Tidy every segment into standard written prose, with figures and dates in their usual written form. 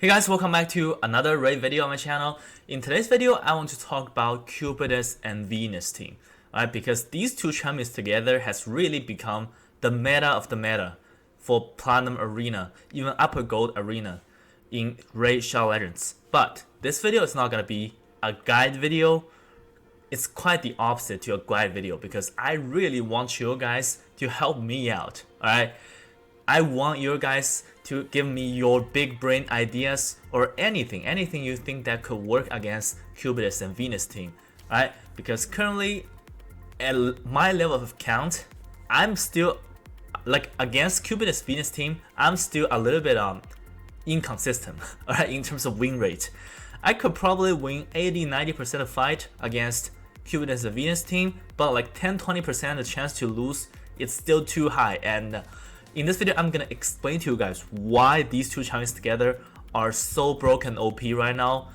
Hey guys, welcome back to another raid video on my channel. In today's video, I want to talk about Cupidus and Venus team, alright? Because these two champions together has really become the meta of the meta for Platinum Arena, even Upper Gold Arena in Raid Shadow Legends. But this video is not gonna be a guide video. It's quite the opposite to a guide video because I really want you guys to help me out, alright? I want you guys to give me your big brain ideas or anything you think that could work against Cupidus and Venus team, right? Because currently, at my level of count, I'm still like against Cupidus Venus team. I'm still a little bit inconsistent, alright, in terms of win rate. I could probably win 80-90% of fight against Cupidus and Venus team, but like 10-20% the chance to lose, it's still too high. And in this video, I'm gonna explain to you guys why these two champions together are so broken OP right now.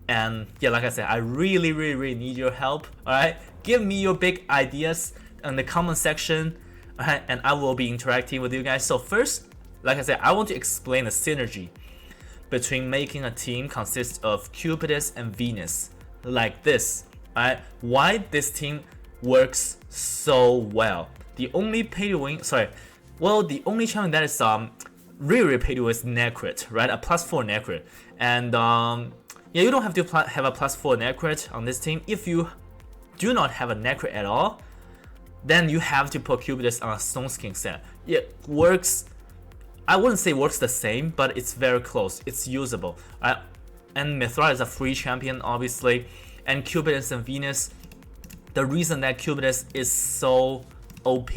And yeah, like I said, I really need your help. Alright, give me your big ideas in the comment section, alright, and I will be interacting with you guys. So first, like I said, I want to explain the synergy between making a team consist of Cupidus and Venus like this. Alright, why this team works so well. The only pay to win, the only champion that is really pay to win is Necrit, right? A +4 Necrit. And yeah, you don't have to have a +4 Necrit on this team. If you do not have a Necrit at all, then you have to put Cupidus on a Stone Skin set. It works, I wouldn't say works the same, but it's very close. It's usable. And mithrala is a free champion, obviously. And Cupidus and Venus, the reason that Cupidus is so OP,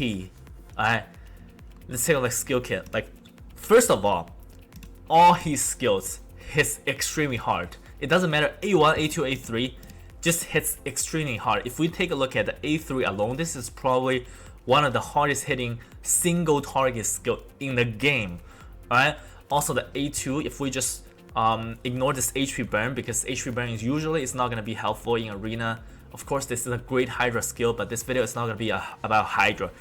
alright? Let's take a skill kit. Like, first of all his skills hits extremely hard. It doesn't matter A1, A2, A3, just hits extremely hard. If we take a look at the A3 alone, this is probably one of the hardest hitting single target skill in the game. Alright. Also the A2, if we just ignore this HP burn, because HP burn is usually it's not gonna be helpful in arena. Of course, this is a great Hydra skill, but this video is not gonna be about Hydra.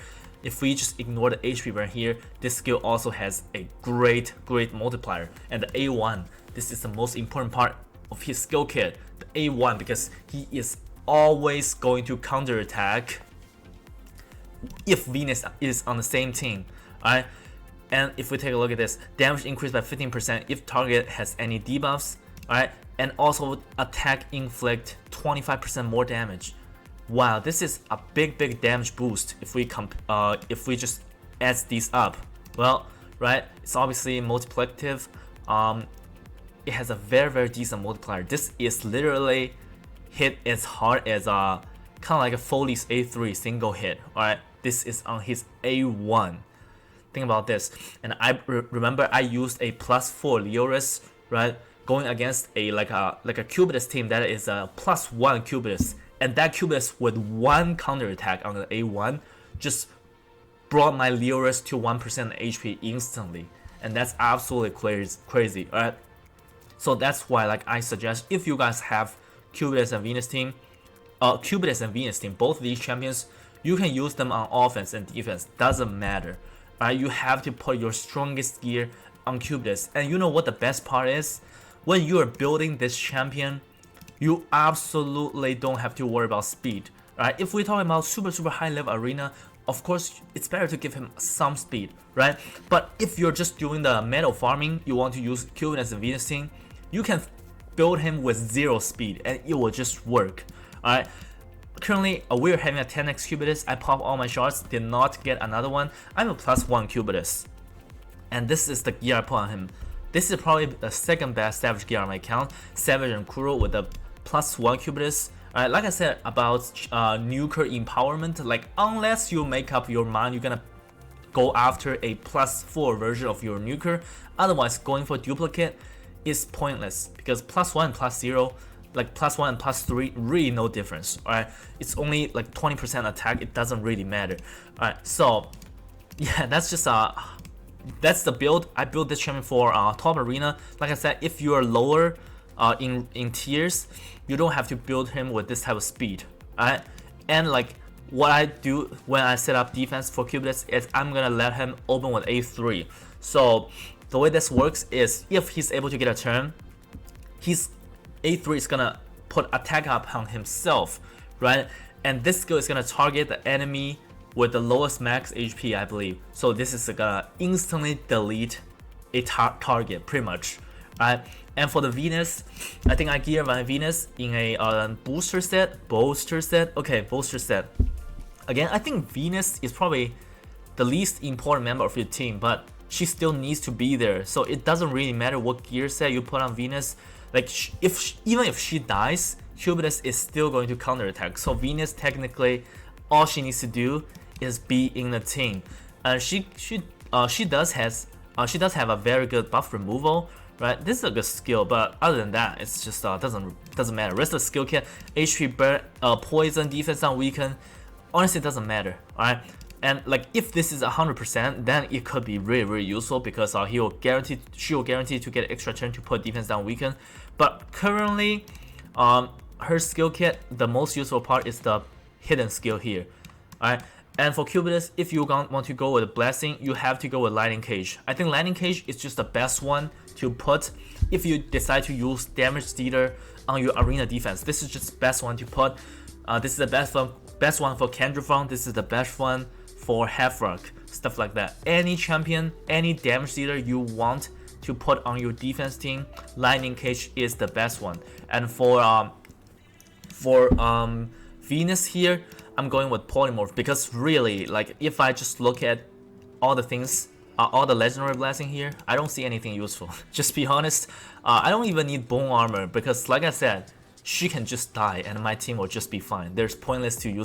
If we just ignore the HP burn here, this skill also has a great multiplier. And the A1, this is the most important part of his skill kit, the A1, because he is always going to counterattack if Venus is on the same team. Alright, and if we take a look at this, damage increased by 15% if target has any debuffs. Alright, and also attack inflict 25% more damage. Wow, this is a big damage boost if we just add these up. Well, right, it's obviously multiplicative. It has a very decent multiplier. This is literally hit as hard as kind of like a Foley's A3 single hit. All right, this is on his A1. Think about this. And I remember I used a +4 Leoris, right, going against a like a Cupidus team that is a +1 Cupidus. And that Cupidus with one counterattack on the A1 just brought my Leoris to 1% HP instantly. And that's absolutely crazy, alright? So that's why like I suggest if you guys have Cupidus and Venus team, both of these champions, you can use them on offense and defense, doesn't matter. Alright, you have to put your strongest gear on Cupidus. And you know what the best part is? When you are building this champion, you absolutely don't have to worry about speed. Right? If we're talking about super high level arena, of course it's better to give him some speed, right? But if you're just doing the metal farming, you want to use Cupidus and Venus team, you can build him with 0 speed and it will just work. Alright. Currently we're having a 10x Cupidus. I pop all my shards, did not get another one. I'm a +1 Cupidus. And this is the gear I put on him. This is probably the second best Savage gear on my account. Savage and Kuro with the +1 Cupidus. Alright, like I said about nuker empowerment, like unless you make up your mind you're gonna go after a +4 version of your nuker, otherwise going for duplicate is pointless because +1 and +0, like +1 and +3, really no difference. Alright, it's only like 20% attack, it doesn't really matter. Alright, so yeah, that's just that's the build. I built this champion for top arena. Like I said, if you are lower in tiers, you don't have to build him with this type of speed. Alright, and like what I do when I set up defense for Cupidus is I'm gonna let him open with A3. So the way this works is if he's able to get a turn, his A3 is gonna put attack up on himself, right? And this skill is gonna target the enemy with the lowest max HP, I believe. So this is gonna instantly delete a target, pretty much, right? And for the Venus, I think I gear my Venus in a booster set. Okay, booster set. Again, I think Venus is probably the least important member of your team, but she still needs to be there. So it doesn't really matter what gear set you put on Venus. Like even if she dies, Cupidus is still going to counterattack. So Venus technically, all she needs to do is be in the team. She does have a very good buff removal, right? This is a good skill, but other than that, it's just doesn't matter. Rest of the skill kit, HP burn, poison, defense on weaken, honestly it doesn't matter, alright? And like if this is 100%, then it could be really useful because she will guarantee to get extra turn to put defense down weaken. But currently, her skill kit, the most useful part is the hidden skill here, alright? And for Cupidus, if you want to go with Blessing, you have to go with Lightning Cage. I think Lightning Cage is just the best one to put if you decide to use Damage Dealer on your arena defense. This is just the best one to put. This is the best one for Kendrafon. This is the best one for Hafrock, stuff like that. Any champion, any damage dealer you want to put on your defense team, Lightning Cage is the best one. And for Venus here, I'm going with Polymorph because really, like if I just look at all the things, all the legendary blessing here, I don't see anything useful. Just be honest, I don't even need bone armor because like I said, she can just die and my team will just be fine. There's pointless to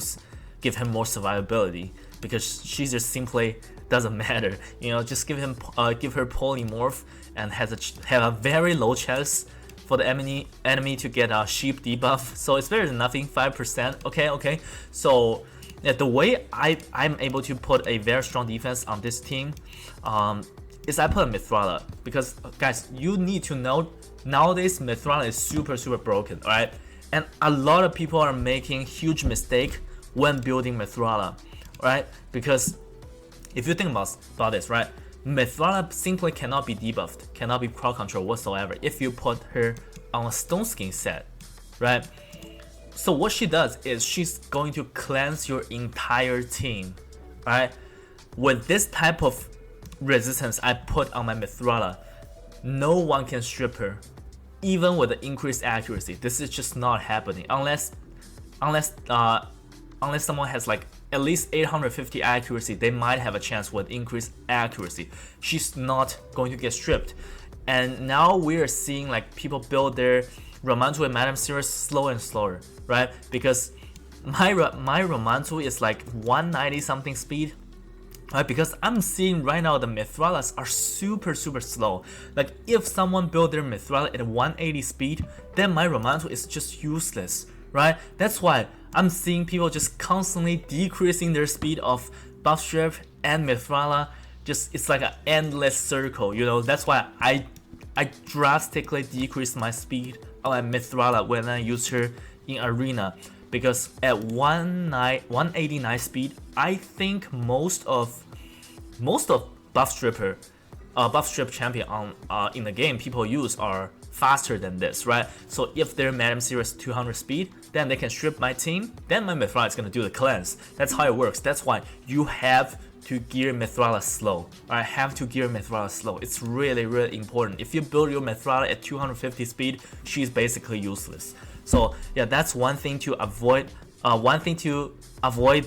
give him more survivability because she just simply doesn't matter. You know, just give her Polymorph and have a very low chance for the enemy to get a sheep debuff. So it's better than nothing, 5%. Okay. So yeah, the way I'm able to put a very strong defense on this team is I put a Mithrala because guys, you need to know nowadays Mithrala is super broken, alright? And a lot of people are making huge mistake when building Mithrala, right? Because if you think about this, right? Mithrala simply cannot be debuffed, cannot be crowd control whatsoever if you put her on a stone skin set, right? So what she does is she's going to cleanse your entire team, right? With this type of resistance I put on my Mithrala, no one can strip her, even with the increased accuracy. This is just not happening unless someone has like at least 850 accuracy, they might have a chance with increased accuracy. She's not going to get stripped. And now we are seeing like people build their Romantu and Madame series slower and slower, right? Because my Romantu is like 190 something speed, right? Because I'm seeing right now the Mithralas are super slow. Like if someone build their Mithrala at 180 speed, then my Romantu is just useless, right? That's why I'm seeing people just constantly decreasing their speed of buff strip and Mithrala. Just it's like an endless circle, you know. That's why I drastically decreased my speed on my Mithrala when I use her in arena, because at 189 speed, I think most of buff strip champion on in the game people use are faster than this, right? So if their Madame series 200 speed, then they can strip my team, then my Mithrala is gonna do the cleanse. That's how it works. That's why you have to gear Mithrala slow. I have to gear Mithrala slow. It's really important. If you build your Mithrala at 250 speed, she's basically useless. So yeah, that's one thing to avoid.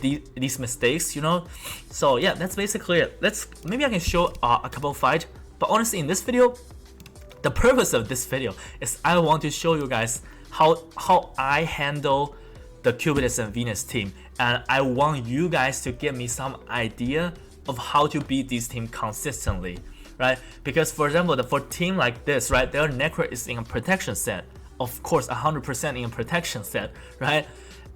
These mistakes, you know. So yeah, that's basically it. Maybe I can show a couple fight, but honestly, in this video, the purpose of this video is I want to show you guys how I handle the Cupidus and Venus team, and I want you guys to give me some idea of how to beat these teams consistently, right? Because for example, for team like this, right, their Necro is in a protection set, of course 100% in a protection set, right?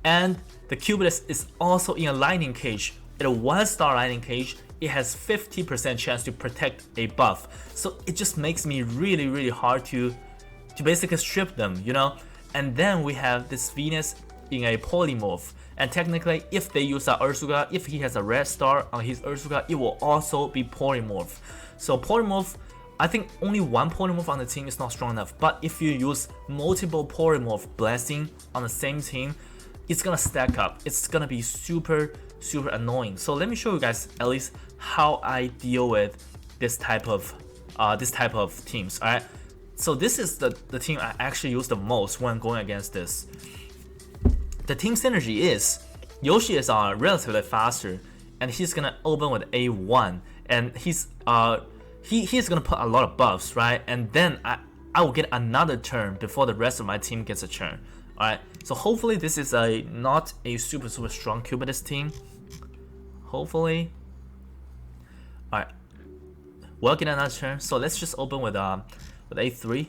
And the Cupidus is also in a lightning cage. At a 1-star lightning cage, it has 50% chance to protect a buff. So it just makes me really hard to basically strip them, you know? And then we have this Venus in a polymorph. And technically, if they use a Ursuga, if he has a red star on his Ursuga, it will also be polymorph. So polymorph I think only one polymorph on the team is not strong enough. But if you use multiple polymorph blessing on the same team, it's gonna stack up. It's gonna be super annoying. So let me show you guys at least how I deal with this type of teams. All right. So this is the team I actually use the most when going against this. The team synergy is Yoshi is relatively faster, and he's gonna open with A1, and he's gonna put a lot of buffs, right? And then I will get another turn before the rest of my team gets a turn. Alright, so hopefully this is not a super strong Cupidus team. Hopefully. Alright, we'll get another turn. So let's just open with A3.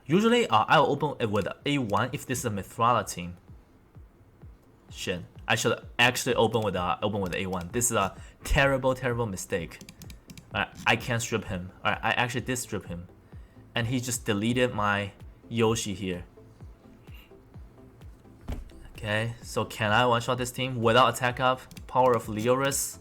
Usually I will open it with A1 if this is a mithrala team. Shit, I should actually open with A1. This is a terrible mistake. Alright, I can't strip him. Alright, I actually did strip him, and he just deleted my Yoshi here. Okay, so can I one-shot this team without attack up? Power of Leoris.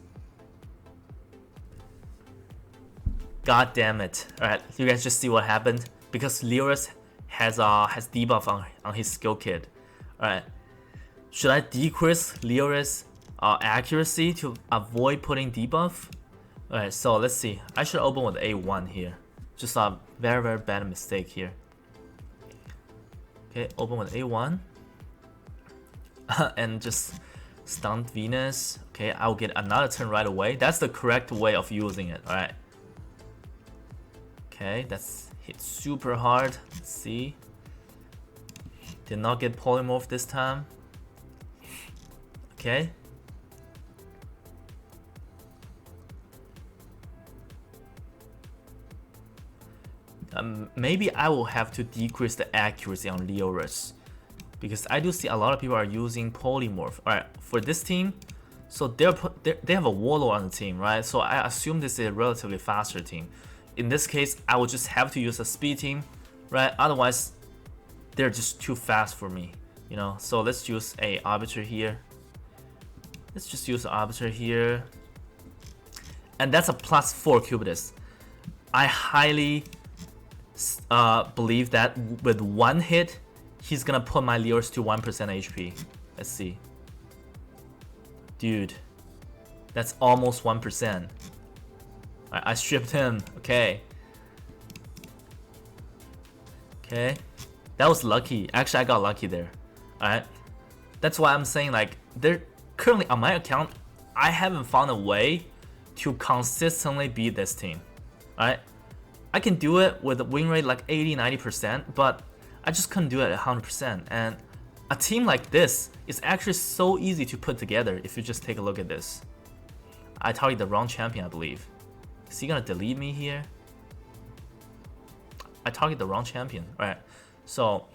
God damn it. Alright, you guys just see what happened. Because Leoris has debuff on his skill kit. Alright. Should I decrease Leoris accuracy to avoid putting debuff? Alright, so let's see. I should open with A1 here. Just a very bad mistake here. Okay, open with A1. And just stunned Venus. Okay, I'll get another turn right away. That's the correct way of using it. Alright. Okay, that's hit super hard. Let's see. Did not get polymorph this time. Okay. Maybe I will have to decrease the accuracy on Leoris, because I do see a lot of people are using polymorph. Alright, for this team, so they have a warlord on the team, right? So I assume this is a relatively faster team. In this case, I will just have to use a speed team, right? Otherwise, they're just too fast for me, you know? So let's use a arbiter here. Let's just use the arbiter here. And that's a +4 Cupidus. I highly believe that with one hit, he's gonna put my Leoris to 1% HP. Let's see. Dude, that's almost 1%. I stripped him. Okay. Okay. That was lucky. Actually, I got lucky there. Alright. That's why I'm saying, like, they're currently on my account, I haven't found a way to consistently beat this team. Alright. I can do it with a win rate like 80-90%, but I just couldn't do it at 100%. And a team like this is actually so easy to put together if you just take a look at this. I targeted the wrong champion, I believe. Is he gonna delete me here? I targeted the wrong champion, right? So,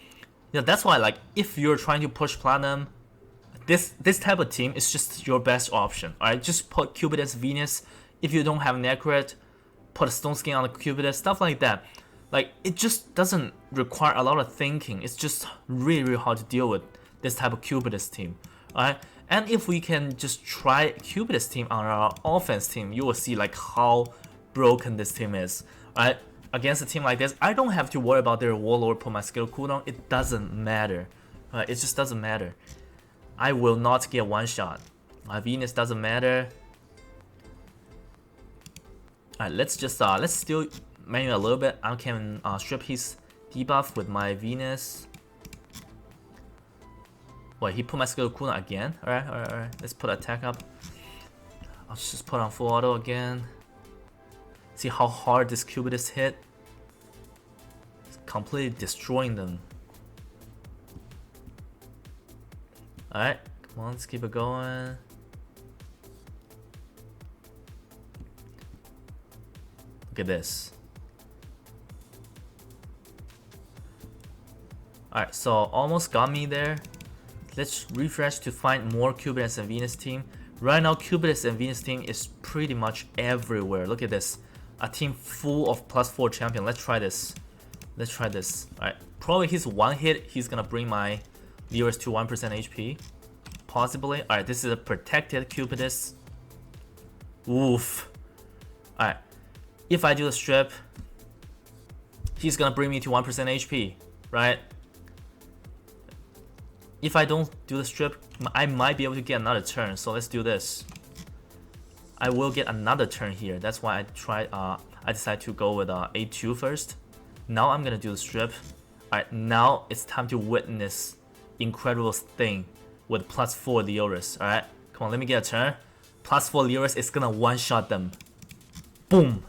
you know, that's why, like, if you're trying to push platinum, this type of team is just your best option. Alright, just put Cupidus, Venus. If you don't have Necret, put a stone skin on the Cupidus, stuff like that. Like, it just doesn't require a lot of thinking. It's just really hard to deal with this type of Cupidus team. Alright, and if we can just try Cupidus team on our offense team, you will see like how broken this team is. Alright, against a team like this, I don't have to worry about their warlord put my skill cooldown. It doesn't matter. It just doesn't matter. I will not get one shot. My Venus doesn't matter. Alright, let's just let's still menu a little bit. I can strip his debuff with my Venus. Wait, he put my skill cooldown again? Alright. Let's put attack up. I'll just put on full auto again. See how hard this Cupidus hit? It's completely destroying them. Alright, come on, let's keep it going. Look at this. Alright, so almost got me there. Let's refresh to find more Cupidus and Venus team. Right now, Cupidus and Venus team is pretty much everywhere. Look at this. A team full of +4 champion. Let's try this. Let's try this. Alright, probably his one hit, he's gonna bring my Leoris to 1% HP. Possibly. Alright, this is a protected Cupidus. Oof. Alright. If I do the strip, he's gonna bring me to 1% HP, right? If I don't do the strip, I might be able to get another turn. So let's do this. I will get another turn here. That's why I decided to go with A2 first. Now I'm gonna do the strip. Alright, now it's time to witness incredible thing with +4 Leoris. Alright, come on, let me get a turn. +4 Leoris is gonna one-shot them. Boom!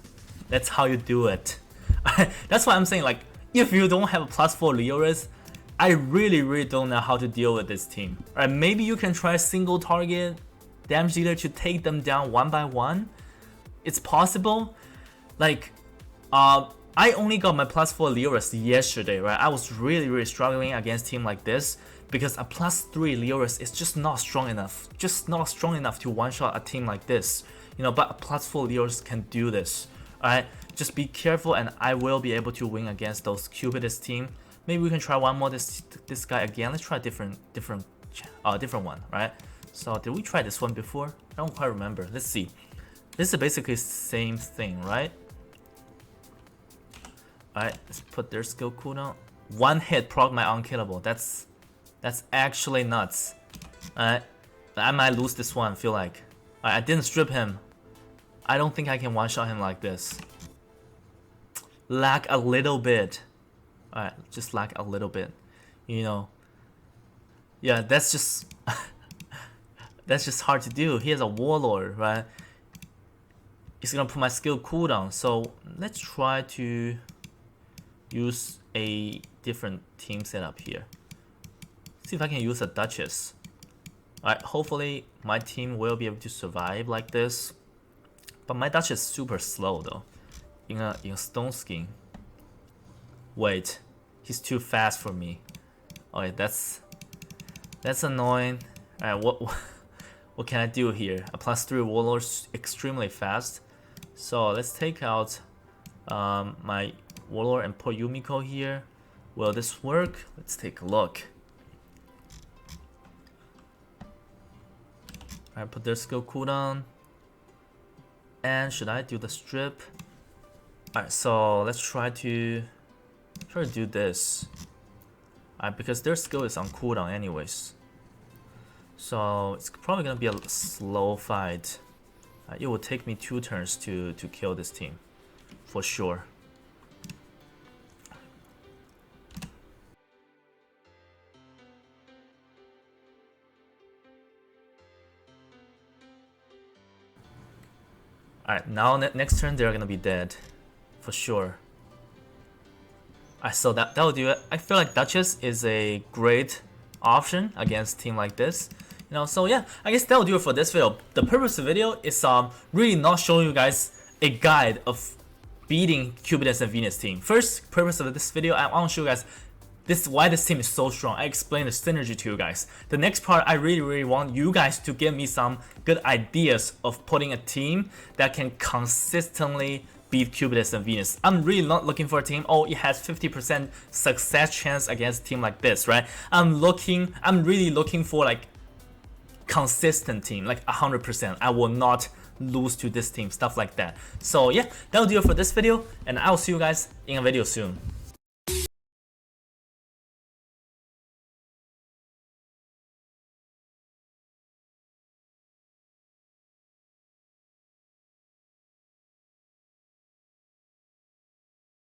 That's how you do it. That's why I'm saying, like, if you don't have a +4 Leoris, I really don't know how to deal with this team. Alright, maybe you can try single target damage dealer to take them down one by one. It's possible. Like, I only got my +4 Leoris yesterday, right? I was really struggling against team like this because a +3 Leoris is just not strong enough. Just not strong enough to one-shot a team like this. You know, but a +4 Leoris can do this. Alright, just be careful and I will be able to win against those Cupidus team. Maybe we can try one more this guy again. Let's try a different one, right? So did we try this one before? I don't quite remember. Let's see. This is basically the same thing, right? Alright, let's put their skill cooldown. One hit proc my unkillable. That's actually nuts. Alright, I might lose this one, I feel like. I didn't strip him. I don't think I can one-shot him like this. Lag a little bit. Alright, just lag a little bit. You know. Yeah, that's just that's just hard to do. He has a warlord, right? He's gonna put my skill cooldown. So let's try to use a different team setup here. See if I can use a Duchess. Alright, hopefully my team will be able to survive like this. But my Duchess is super slow though. In a stone skin. Wait, he's too fast for me. Okay, that's annoying. Alright, what can I do here? A +3 warlord's extremely fast. So let's take out my warlord and put Yumiko here. Will this work? Let's take a look. Alright, put their skill cooldown. And should I do the strip? Alright, so let's try to do this. Alright, because their skill is on cooldown anyways. So it's probably gonna be a slow fight. It will take me 2 turns to kill this team, for sure. Alright, now next turn they're gonna be dead, for sure. Alright, so that'll do it. I feel like Duchess is a great option against a team like this. You know, so yeah, I guess that'll do it for this video. The purpose of the video is really not showing you guys a guide of beating Cupidus and Venus team. First purpose of this video, I want to show you guys why this team is so strong. I explained the synergy to you guys. The next part, I really want you guys to give me some good ideas of putting a team that can consistently beat Cupidus and Venus. I'm really not looking for a team, oh, it has 50% success chance against a team like this, right? I'm really looking for like consistent team, like 100%. I will not lose to this team, stuff like that. So yeah, that'll do it for this video, and I'll see you guys in a video soon.